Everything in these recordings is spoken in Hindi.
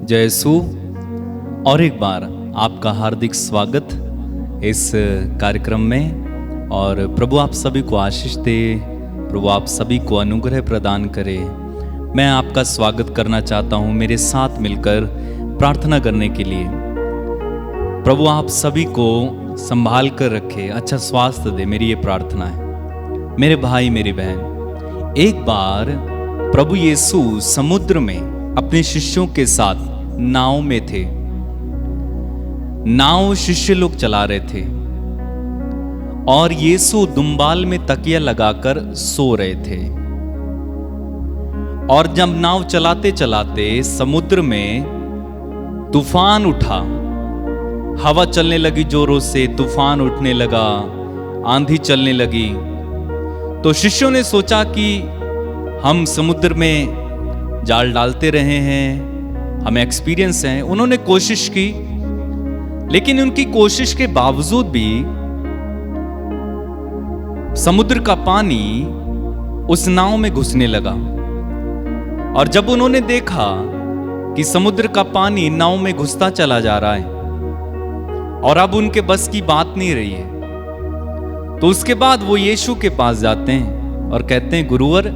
जय यीशु। और एक बार आपका हार्दिक स्वागत इस कार्यक्रम में। और प्रभु आप सभी को आशीष दे, प्रभु आप सभी को अनुग्रह प्रदान करे। मैं आपका स्वागत करना चाहता हूँ मेरे साथ मिलकर प्रार्थना करने के लिए। प्रभु आप सभी को संभाल कर रखे, अच्छा स्वास्थ्य दे, मेरी ये प्रार्थना है। मेरे भाई मेरी बहन, एक बार प्रभु यीशु समुद्र में अपने शिष्यों के साथ नाव में थे। नाव शिष्य लोग चला रहे थे और यीशु दुम्बाल में तकिया लगाकर सो रहे थे। और जब नाव चलाते चलाते समुद्र में तूफान उठा, हवा चलने लगी जोरों से, तूफान उठने लगा, आंधी चलने लगी। तो शिष्यों ने सोचा कि हम समुद्र में जाल डालते रहे हैं, हमें एक्सपीरियंस है। उन्होंने कोशिश की, लेकिन उनकी कोशिश के बावजूद भी समुद्र का पानी उस नाव में घुसने लगा। और जब उन्होंने देखा कि समुद्र का पानी नाव में घुसता चला जा रहा है और अब उनके बस की बात नहीं रही है, तो उसके बाद वो यीशु के पास जाते हैं और कहते हैं, गुरुवर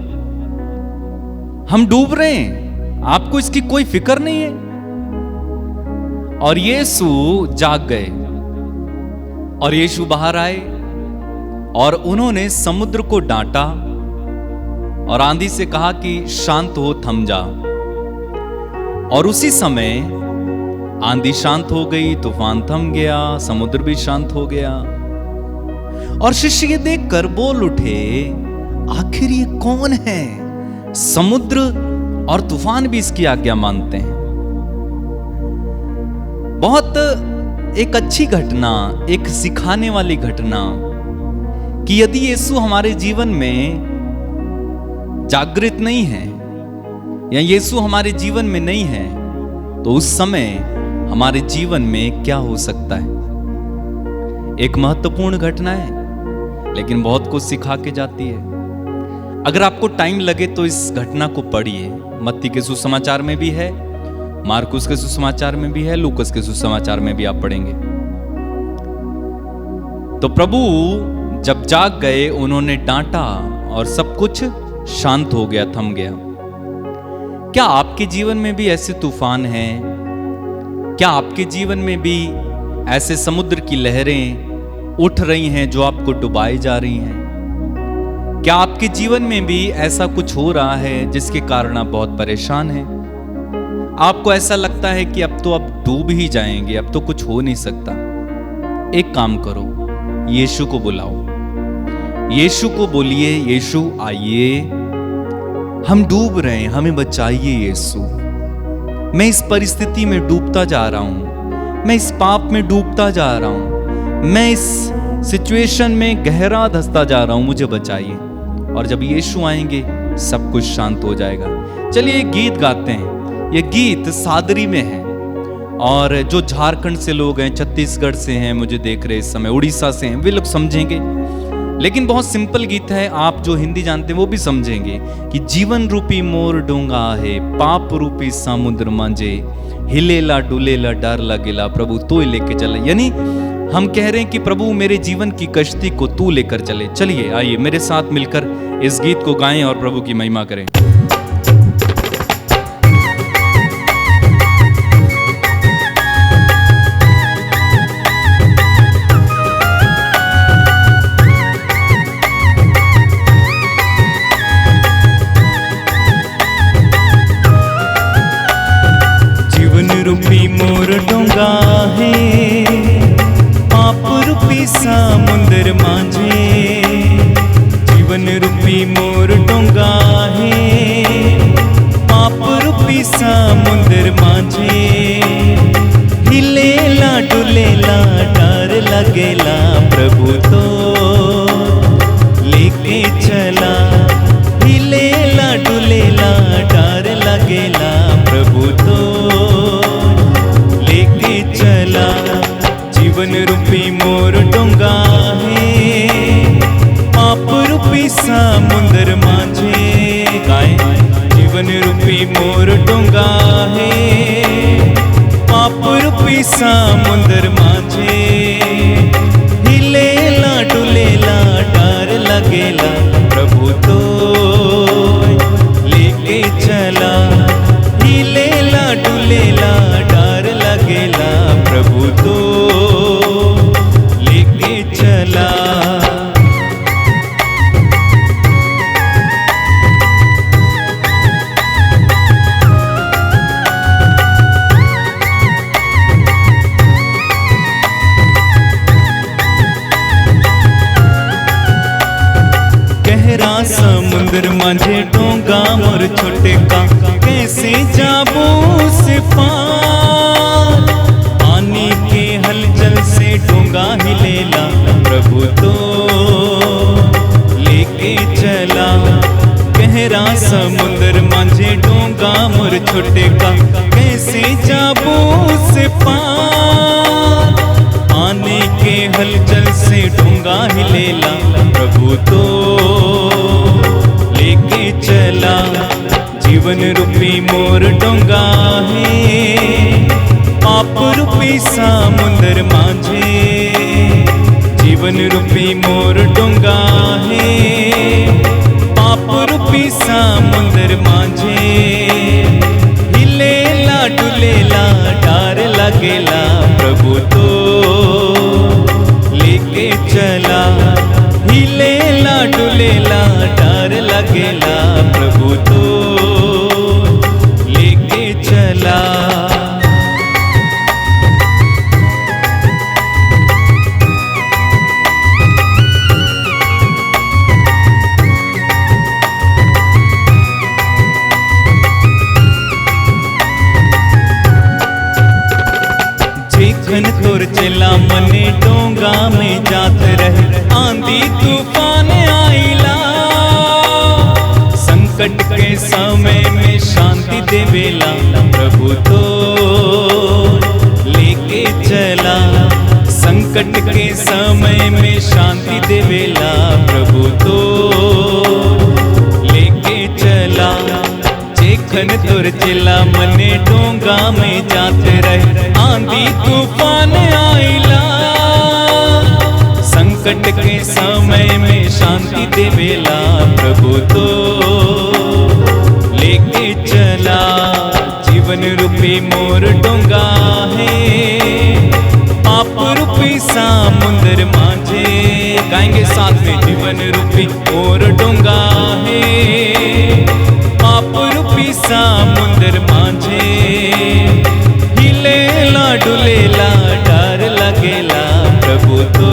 हम डूब रहे हैं, आपको इसकी कोई फिक्र नहीं है। और यीशु जाग गए और यीशु बाहर आए और उन्होंने समुद्र को डांटा और आंधी से कहा कि शांत हो, थम जा। और उसी समय आंधी शांत हो गई, तूफान थम गया, समुद्र भी शांत हो गया। और शिष्य ये देखकर बोल उठे, आखिर ये कौन है? समुद्र और तूफान भी इसकी आज्ञा मानते हैं। बहुत एक अच्छी घटना, एक सिखाने वाली घटना कि यदि यीशु हमारे जीवन में जागृत नहीं है या यीशु हमारे जीवन में नहीं है, तो उस समय हमारे जीवन में क्या हो सकता है। एक महत्वपूर्ण घटना है, लेकिन बहुत कुछ सिखा के जाती है। अगर आपको टाइम लगे तो इस घटना को पढ़िए। मत्ती के सुसमाचार में भी है, मार्कुस के सुसमाचार में भी है, लूकस के सुसमाचार में भी आप पढ़ेंगे। तो प्रभु जब जाग गए, उन्होंने डांटा और सब कुछ शांत हो गया, थम गया। क्या आपके जीवन में भी ऐसे तूफान हैं? क्या आपके जीवन में भी ऐसे समुद्र की लहरें उठ रही हैं जो आपको डुबाई जा रही हैं? क्या आपके जीवन में भी ऐसा कुछ हो रहा है जिसके कारण आप बहुत परेशान हैं? आपको ऐसा लगता है कि अब डूब ही जाएंगे, अब तो कुछ हो नहीं सकता। एक काम करो, यीशु को बुलाओ, यीशु को बोलिए, यीशु आइए, हम डूब रहे हैं, हमें बचाइए यीशु। मैं इस परिस्थिति में डूबता जा रहा हूं, मैं इस पाप में डूबता जा रहा हूं, मैं इस सिचुएशन में गहरा धंसता जा रहा हूं, मुझे बचाइए। और जब यीशु आएंगे सब कुछ शांत हो जाएगा। चलिए एक गीत गाते हैं। ये गीत सादरी में है और जो झारखंड से लोग हैं, छत्तीसगढ़ से हैं, मुझे देख रहे इस समय, उड़ीसा से हैं, वे लोग समझेंगे। लेकिन बहुत सिंपल गीत है, आप जो हिंदी जानते हैं वो भी समझेंगे कि जीवन रूपी मोर डूंगा है, पाप रूपी समुद्र मांझे, हिलेला डुलेला डर लगेला, प्रभु तू लेके चले। यानी हम कह रहे हैं कि प्रभु मेरे जीवन की कश्ती को तू लेकर चले। चलिए आइए मेरे साथ मिलकर इस गीत को गाएं और प्रभु की महिमा करें। जीवन रूपी मोर डोंगा है, पाप रूपी समुद्र मांझे। जीवन रूपी मोर डोंगा है, पाप रूपी समुद्र मांझे। हिलेला डुलेला डर लगेला, प्रभु तो लेके चला। हिलेला डुलेला डर लगेला, प्रभु तो लेके चला। जीवन रूपी मोर डोंगा है, पाप रूपी समुद्र मांझे। गाएं, जीवन रूपी मोर डोंगा है, पाप रूपी समुंदर माझे हिलेला डुलेला डर लगेला प्रभु तो लेके चला हिलेला डुलेला डर लगेला प्रभु तो लेके चला। गहरा समुंदर माझे डोंगा मोर छोटे का कैसे जाबू से पार पानी के हलचल से डोंगा हिलेला प्रभु तो लेके चला। गहरा समुंदर माझे डोंगा मोर छोटे का कैसे जाबू से पार पानी के हलचल से डोंगा हिलेला प्रभु तो लेके चला। जीवन रूपी मोर डोंगा है पाप रूपी समुंदर माझे जीवन रूपी मोर डोंगा है पाप रूपी समुंदर माझे हिलेला डुलेला डर लगेला प्रभु तो लेके चला हिलेला डुलेला डर लगेला प्रभु तो लेके चला। जेखन तोर चला मने डोंगा में जात रहे आंधी तूफान आइला संकट के समय में शांति देवेला प्रभु तो लेके चला। संकट के समय में शांति देवेला प्रभु तो लेके चला। जेखन तोर चला मने डोंगा में जाते रहे आंधी तूफान आइला संकट के समय में शांति देवेला प्रभु तो लेके चला। जीवन रूपी मोर डोंगा है पाप रूपी समुंदर माझे गाएंगे साथ में जीवन रूपी मोर डोंगा है पाप रूपी समुंदर माझे हिलेला डुलेला डर लगेला प्रभु तो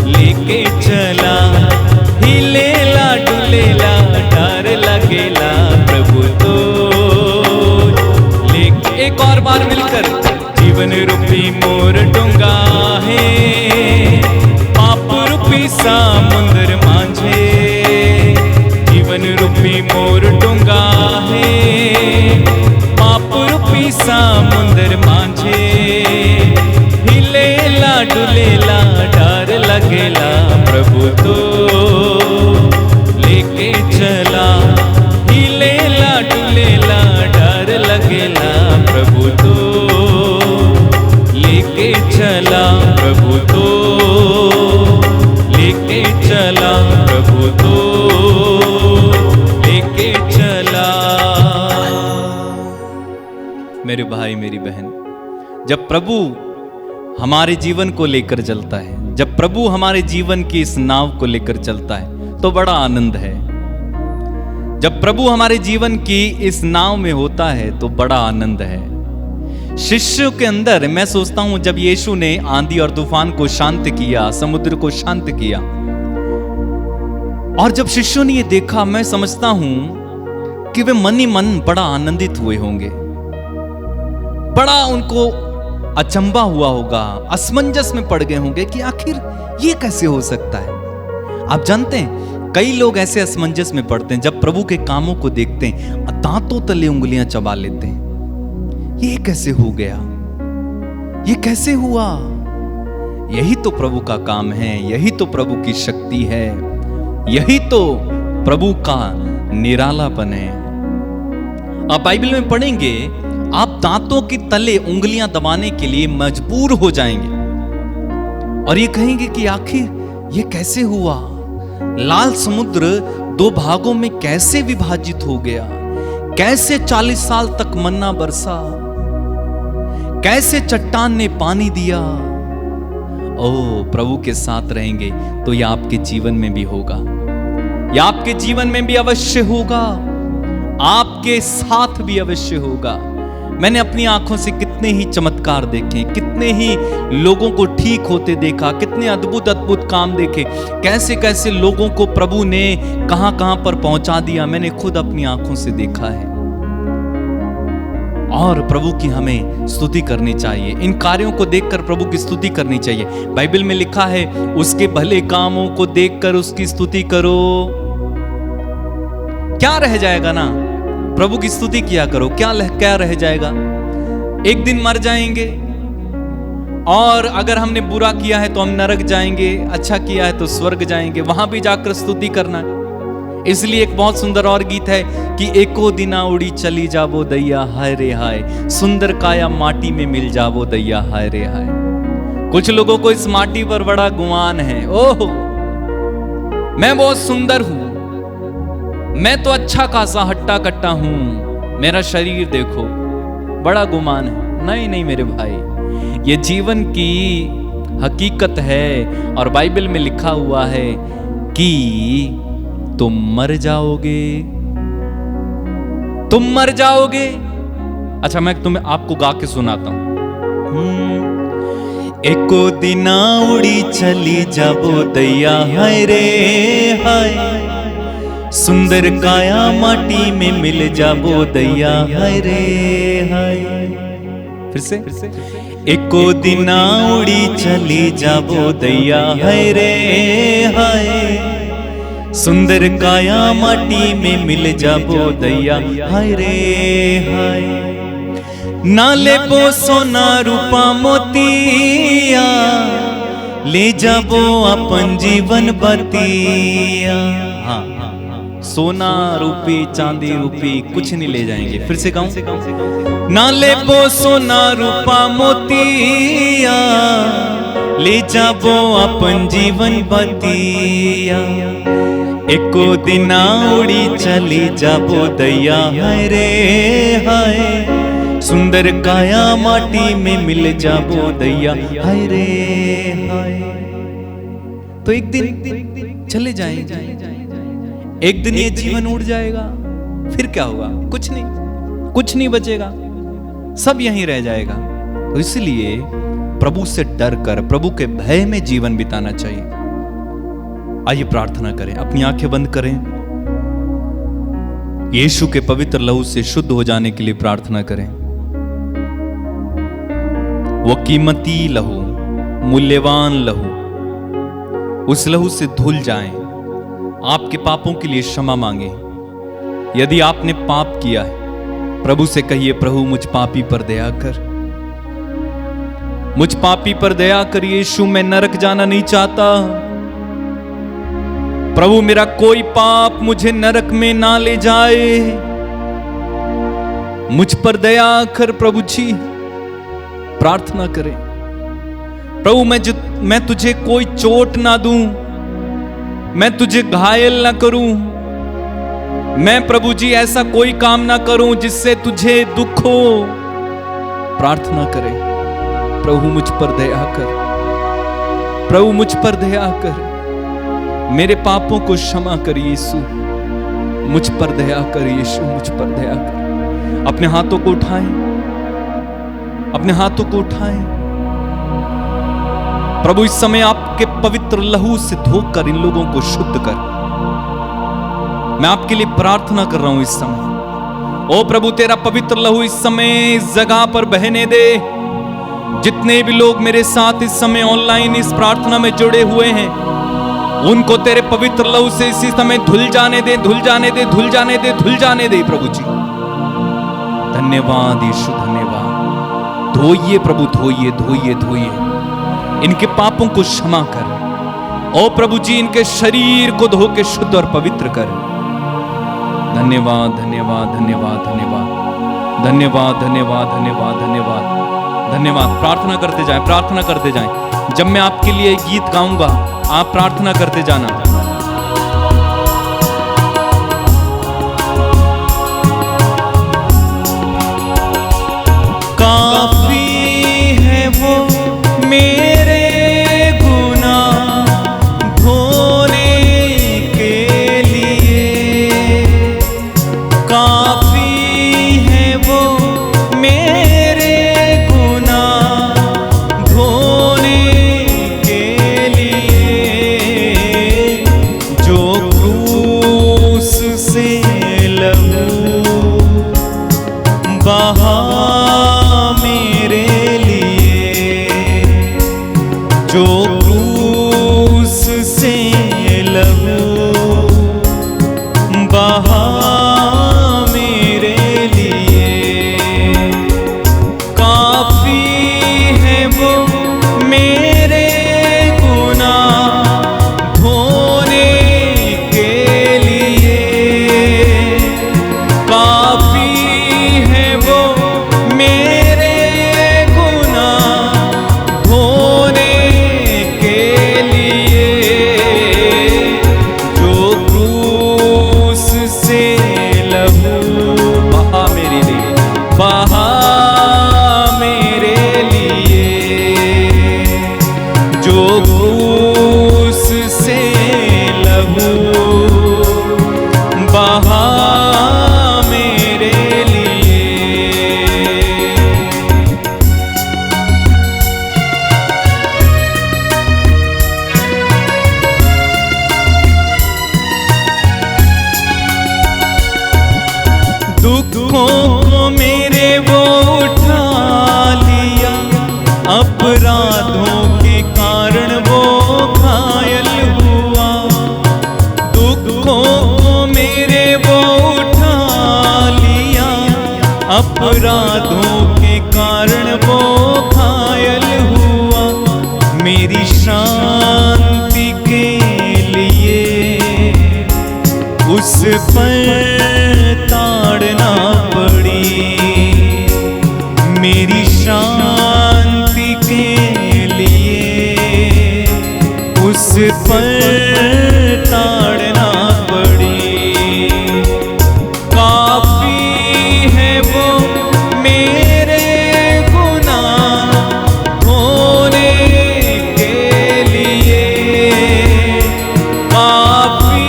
लेके चला हिलेला डुलेला डर लगेला प्रभु तो लेके। एक और बार मिलकर जीवन रूपी मोर डोंगा है पाप रूपी समुंदर माझे जीवन रूपी मोर डोंगा है पाप रूपी समुंदर माझे हिलेला डुलेला डर लगेला प्रभु तो लेके चला हिलेला डुलेला डर लगेला प्रभु तो लेके चला प्रभु तो लेके चला प्रभु तो लेके चला। मेरे भाई मेरी बहन, जब प्रभु हमारे जीवन को लेकर चलता है, जब प्रभु हमारे जीवन की इस नाव को लेकर चलता है तो बड़ा आनंद है। जब प्रभु हमारे जीवन की इस नाव में होता है तो बड़ा आनंद है। शिष्यों के अंदर मैं सोचता हूं जब यीशु ने आंधी और तूफान को शांत किया, समुद्र को शांत किया, और जब शिष्यों ने ये देखा, मैं समझता हूं कि वे मन ही मन बड़ा आनंदित हुए होंगे। बड़ा उनको अचंबा हुआ होगा, असमंजस में पड़ गए होंगे कि आखिर ये कैसे हो सकता है। आप जानते हैं कई लोग ऐसे असमंजस में पड़ते हैं जब प्रभु के कामों को देखते हैं, दांतों तले उंगलियां चबा लेते हैं। ये कैसे हो गया, ये कैसे हुआ। यही तो प्रभु का काम है, यही तो प्रभु की शक्ति है, यही तो प्रभु का निरालापन है। आप बाइबल में पढ़ेंगे आप दांतों के तले उंगलियां दबाने के लिए मजबूर हो जाएंगे और ये कहेंगे कि आखिर ये कैसे हुआ? लाल समुद्र 2 भागों में कैसे विभाजित हो गया? कैसे 40 साल तक मन्ना बरसा? कैसे चट्टान ने पानी दिया? ओ, प्रभु के साथ रहेंगे तो यह आपके जीवन में भी होगा, यह आपके जीवन में भी अवश्य होगा, आपके साथ भी अवश्य होगा। मैंने अपनी आंखों से कितने ही चमत्कार देखे, कितने ही लोगों को ठीक होते देखा, कितने अद्भुत अद्भुत काम देखे, कैसे कैसे लोगों को प्रभु ने कहां कहां पर पहुंचा दिया, मैंने खुद अपनी आंखों से देखा है। और प्रभु की हमें स्तुति करनी चाहिए, इन कार्यों को देखकर प्रभु की स्तुति करनी चाहिए। बाइबल में लिखा है, उसके भले कामों को देखकर उसकी स्तुति करो। क्या रह जाएगा ना, प्रभु की स्तुति किया करो, क्या रह जाएगा? एक दिन मर जाएंगे और अगर हमने बुरा किया है तो हम नरक जाएंगे, अच्छा किया है तो स्वर्ग जाएंगे, वहां भी जाकर स्तुति करना है। इसलिए एक बहुत सुंदर और गीत है कि एको दिना उड़ी चली जावो दैया हाय रे हाय, सुंदर काया माटी में मिल जावो दैया हाय रे हाय। कुछ लोगों को इस माटी पर बड़ा गुमान है, ओह मैं बहुत सुंदर हूं, मैं तो अच्छा खासा हट्टा कट्टा हूं, मेरा शरीर देखो, बड़ा गुमान है। नहीं नहीं मेरे भाई, ये जीवन की हकीकत है और बाइबल में लिखा हुआ है कि तुम मर जाओगे, तुम मर जाओगे। अच्छा, मैं तुम्हें आपको गा के सुनाता हूं। एको दिना उड़ी चली जाबो दैया हाय रे हाय, सुंदर काया माटी में मिल जाबो दैया हाय रे हाय। फिर से एको दिना उड़ी चली जाबो दैया हाय रे हाय, सुंदर काया माटी में मिल जाबो दैया हाय रे हाय। नाले बो सोना रूपा मोतिया, ले जाबो अपन जीवन बतिया। हाँ, सोना रूपी चांदी रूपी कुछ नहीं ले जाएंगे। फिर से गाऊं, नाले बो सोना रूपा मोतिया, ले जाबो अपन जीवन बतिया। एको दिना उड़ी चली जाबो दैया हाय रे हाय, सुंदर काया माटी में मिल जाबो दैया हाय रे हाय। तो एक दिन चले जाएंगे, एक दिन ये जीवन उड़ जाएगा, फिर क्या होगा? कुछ नहीं, कुछ नहीं बचेगा, सब यहीं रह जाएगा। तो इसलिए प्रभु से डर कर, प्रभु के भय में जीवन बिताना चाहिए। आइए प्रार्थना करें, अपनी आंखें बंद करें, यीशु के पवित्र लहू से शुद्ध हो जाने के लिए प्रार्थना करें। वो कीमती लहू, मूल्यवान लहू, उस लहू से धुल जाएं, आपके पापों के लिए क्षमा मांगे। यदि आपने पाप किया है, प्रभु से कहिए, प्रभु मुझ पापी पर दया कर, मुझ पापी पर दया कर यीशु, मैं नरक जाना नहीं चाहता। प्रभु मेरा कोई पाप मुझे नरक में ना ले जाए, मुझ पर दया कर प्रभु जी। प्रार्थना करें, प्रभु मैं तुझे कोई चोट ना दूं, मैं तुझे घायल ना करूं, मैं प्रभु जी ऐसा कोई काम ना करूं जिससे तुझे दुख हो। प्रार्थना करें, प्रभु मुझ पर दया कर, प्रभु मुझ पर दया कर, मेरे पापों को क्षमा कर यीशु, मुझ पर दया कर यीशु, मुझ पर दया कर। अपने हाथों को उठाएं, अपने हाथों को उठाएं। प्रभु इस समय आपके पवित्र लहू से धोकर इन लोगों को शुद्ध कर। मैं आपके लिए प्रार्थना कर रहा हूं इस समय। ओ प्रभु, तेरा पवित्र लहू इस समय इस जगह पर बहने दे। जितने भी लोग मेरे साथ इस समय ऑनलाइन इस प्रार्थना में जुड़े हुए हैं, उनको तेरे पवित्र लहू से इसी समय धुल जाने दे, धुल जाने दे, धुल जाने दे, धुल जाने दे प्रभु जी। धन्यवाद यीशु, धन्यवाद। धोइए प्रभु, धोइए धोइए धोइए, इनके पापों को क्षमा कर। ओ प्रभु जी, इनके शरीर को धो के शुद्ध और पवित्र कर। धन्यवाद धन्यवाद धन्यवाद धन्यवाद। धन्यवाद धन्यवाद धन्यवाद धन्यवाद धन्यवाद। प्रार्थना करते जाएं, प्रार्थना करते जाएं। जब मैं आपके लिए गीत गाऊंगा आप प्रार्थना करते जाना। काफी है वो मेरे गुनाह धोने के लिए, काफी है वो मेरे गुनाह धोने के लिए, जो क्रूस से लहू बहा मेरे लिए, जो क्रूस से लहू बहा मेरे लिए, काफी है वो मेरे गुनाह धोने के लिए, काफी है वो मेरे गुनाह धोने के लिए, जो क्रूस से लहू बहा मेरे लिए, बहा मेरे लिए, जो क्रूस से लहू बहा मेरे लिए। दुखों को मेरे वो उठा लिया, अपराधों के कारण वो घायल हुआ, दुखों को मेरे वो उठा लिया, अपराधों के कारण वो घायल हुआ, मेरी शांति के लिए उस पर ताड़ना पड़ी, मेरी शांति के लिए उस पर ताड़ना पड़ी, काफी है वो मेरे गुनाह धोने के लिए, काफी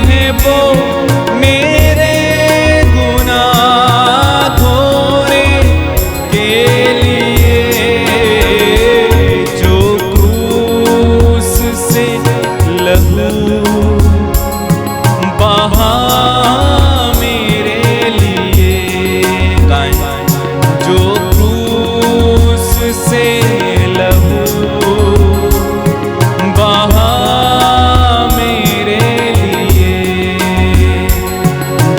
है वो मेरे गुनाह धोने के लिए, जो क्रूस से लहू बहा मेरे लिए, गाएं, जो क्रूस से लहू बहा मेरे लिए,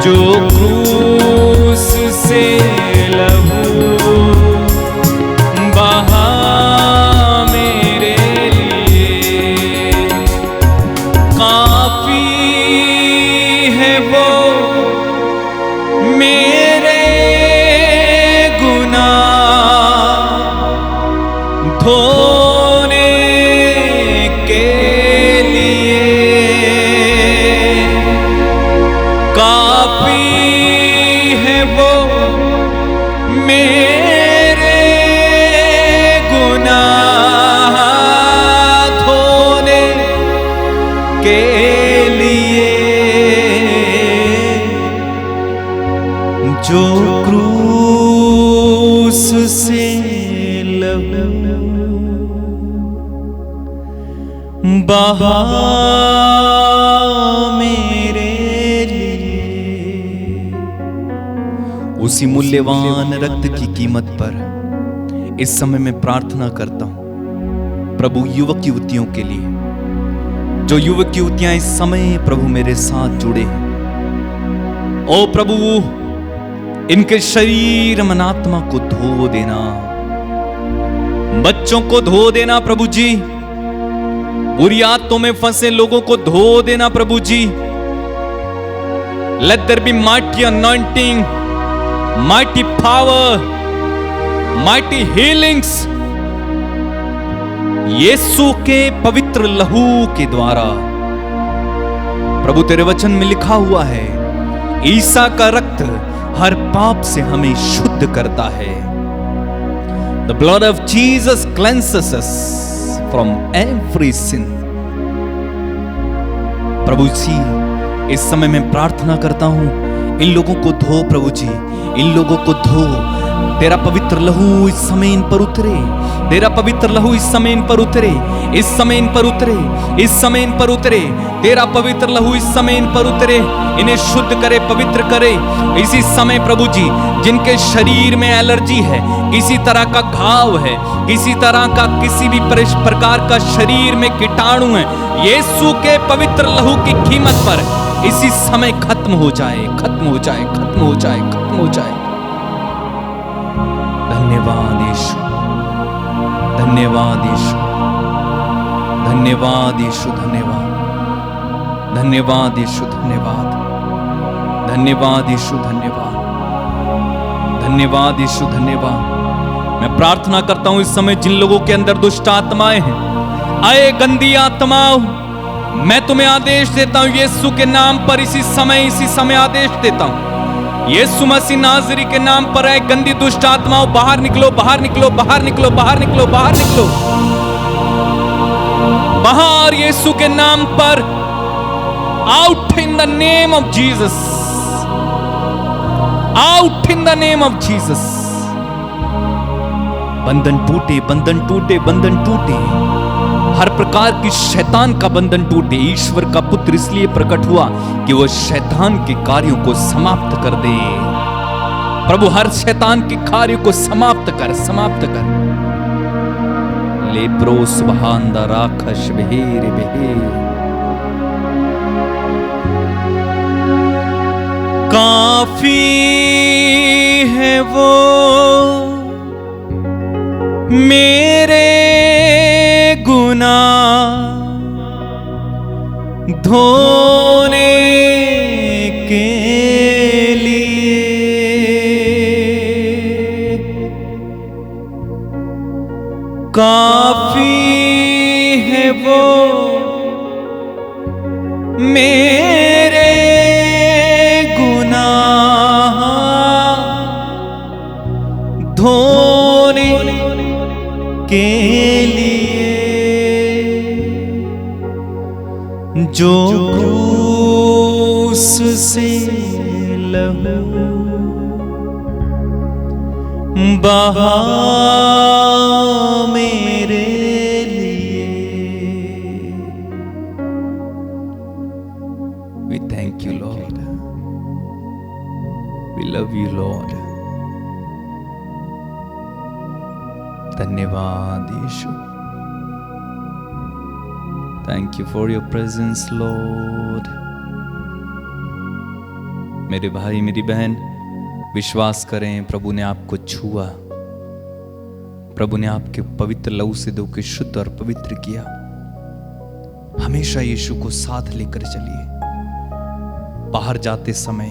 जो क्रूस से लहू बहा मेरे लिए, काफी है वो मेरे गुनाह धोने के लिए, काफी है वो मेरे गुनाह धोने के लिए, जो क्रूस से लहू बहा मेरे लिए। उसी मूल्यवान रक्त की कीमत पर इस समय मैं प्रार्थना करता हूं प्रभु युवक युवतियों के लिए, जो युवक युवतियां इस समय प्रभु मेरे साथ जुड़े हैं। ओ प्रभु, इनके शरीर मन आत्मा को धो देना, बच्चों को धो देना प्रभु जी, बुरी आदतों में फंसे लोगों को धो देना प्रभु जी। Let there be mighty anointing mighty power, mighty healings यीशु के पवित्र लहू के द्वारा। प्रभु तेरे वचन में लिखा हुआ है, ईसा का रक्त हर पाप से हमें शुद्ध करता है। The blood of Jesus cleanses us from every sin. प्रभु जी, इस समय मैं प्रार्थना करता हूं, इन लोगों को धो प्रभु जी, इन लोगों को धो। तेरा पवित्र लहू इस समय इन पर उतरे, तेरा पवित्र लहू इस समय इन पर उतरे, इस समय इन पर उतरे, इस समय इन पर उतरे। तेरा पवित्र लहू इस समय इन पर उतरे, इन्हें शुद्ध करे, पवित्र करे। इसी समय प्रभु जी, जिनके शरीर में एलर्जी है, किसी तरह का घाव है, किसी तरह का किसी भी प्रकार का शरीर में कीटाणु है, यीशु के पवित्र लहू की कीमत पर इसी समय खत्म हो जाए, खत्म हो जाए, खत्म हो जाए, खत्म हो जाए। धन्यवाद यीशु, धन्यवाद यीशु, धन्यवाद यीशु, धन्यवाद, धन्यवाद यीशु, धन्यवाद, धन्यवाद यीशु, धन्यवाद, धन्यवाद यीशु, धन्यवाद। मैं प्रार्थना करता हूं इस समय जिन लोगों के अंदर दुष्ट आत्माएं हैं, आए गंदी आत्माओं, मैं तुम्हें आदेश देता हूं यीशु के नाम पर, इसी समय आदेश देता हूं यीशु मसीह नाज़री के नाम पर। आए गंदी दुष्ट आत्माओं, बाहर निकलो, बाहर निकलो, बाहर निकलो, बाहर निकलो, बाहर निकलो, बाहर यीशु के नाम पर। Out in the name of Jesus, out in the name of Jesus. बंधन टूटे, बंधन टूटे, बंधन टूटे, हर प्रकार की शैतान का बंधन टूटे। ईश्वर का पुत्र इसलिए प्रकट हुआ कि वह शैतान के कार्यों को समाप्त कर दे। प्रभु हर शैतान के कार्य को समाप्त कर, समाप्त कर। लेब्रो सुबहान दा राखश बेहेर बेहेर। काफी है वो मेरे गुनाह धोने के लिए, काफी है वो मेरे गुनाह धोने के लिए, जो क्रूस से लहू बहा मेरे लिए। We thank you, Lord. We love you, Lord. धन्यवाद यीशु। Thank you for your presence, Lord. मेरे भाई, मेरी बहन, विश्वास करें, प्रभु ने आपको छुआ, प्रभु ने आपके पवित्र लहू से धो के शुद्ध और पवित्र किया। हमेशा यीशु को साथ लेकर चलिए। बाहर जाते समय,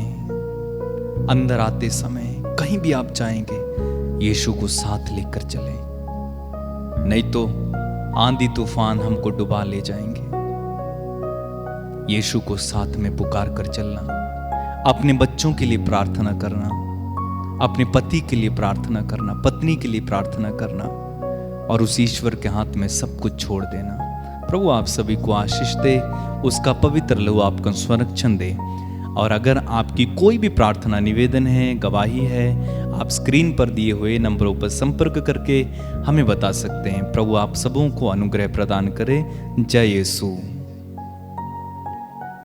अंदर आते समय, कहीं भी आप जाएंगे, यीशु को साथ लेकर चलें, नहीं तो आंधी तूफान हमको डुबा ले जाएंगे। यीशु को साथ में पुकार कर चलना, अपने बच्चों के लिए प्रार्थना करना, अपने पति के लिए प्रार्थना करना, पत्नी के लिए प्रार्थना करना, और उस ईश्वर के हाथ में सब कुछ छोड़ देना। प्रभु आप सभी को आशीष दे, उसका पवित्र लहू आपको संरक्षण दे। और अगर आपकी कोई भी प्रार्थना, निवेदन है, गवाही है, आप स्क्रीन पर दिए हुए नंबरों पर संपर्क करके हमें बता सकते हैं। प्रभु आप सबों को अनुग्रह प्रदान करे। जय यीशु।